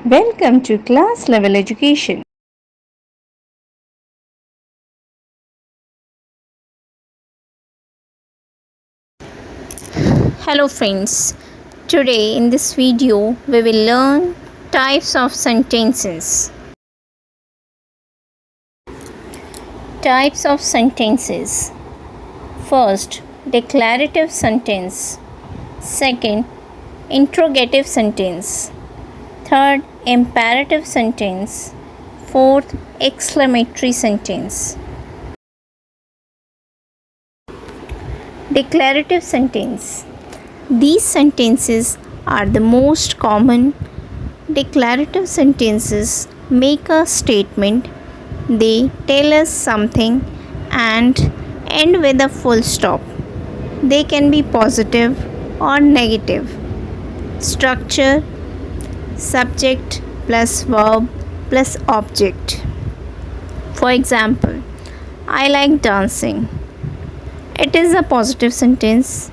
Welcome to class level education. Hello friends, today in this video we will learn types of sentences. Types of sentences. First, declarative sentence. Second, interrogative sentence. Third, imperative sentence. Fourth, exclamatory sentence. Declarative sentence. These sentences are the most common. Declarative sentences make a statement, they tell us something, and end with a full stop. They can be positive or negative. Structure: subject plus verb plus object. For example, I like dancing. It is a positive sentence,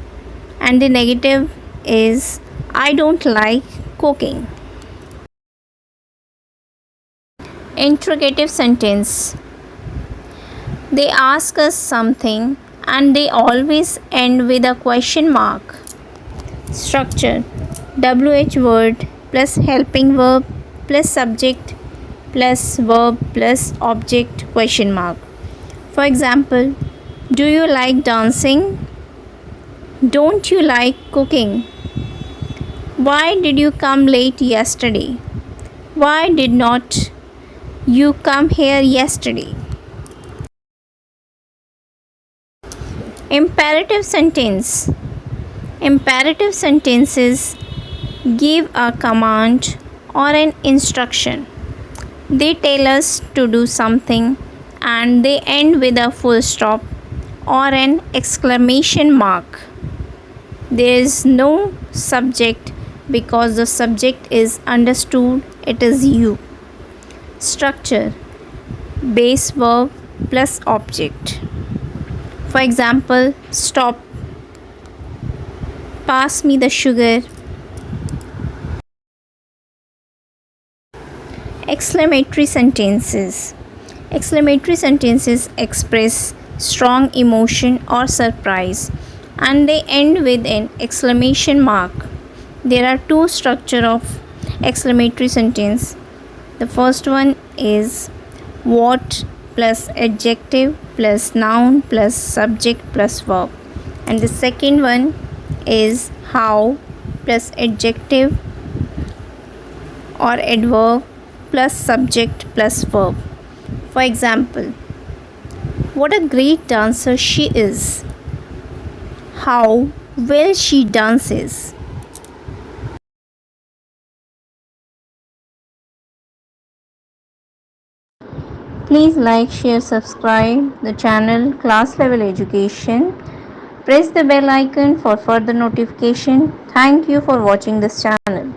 and the negative is I don't like cooking. Interrogative sentence. They ask us something and they always end with a question mark. Structure: WH word plus helping verb plus subject plus verb plus object question mark. For example, do you like dancing? Don't you like cooking? Why did you come late yesterday? Why did not you come here yesterday? Imperative sentence. Imperative sentences give a command or an instruction. They tell us to do something and they end with a full stop or an exclamation mark. There is no subject because the subject is understood, it is you. Structure: base verb plus object. For example, stop, pass me the sugar. Exclamatory sentences. Exclamatory sentences express strong emotion or surprise and they end with an exclamation mark. There are two structure of exclamatory sentence. The first one is what plus adjective plus noun plus subject plus verb, and the second one is how plus adjective or adverb plus subject plus verb. For example, what a great dancer she is. How well she dances. Please like, share, subscribe the channel Class Level Education. Press the bell icon for further notification. Thank you for watching this channel.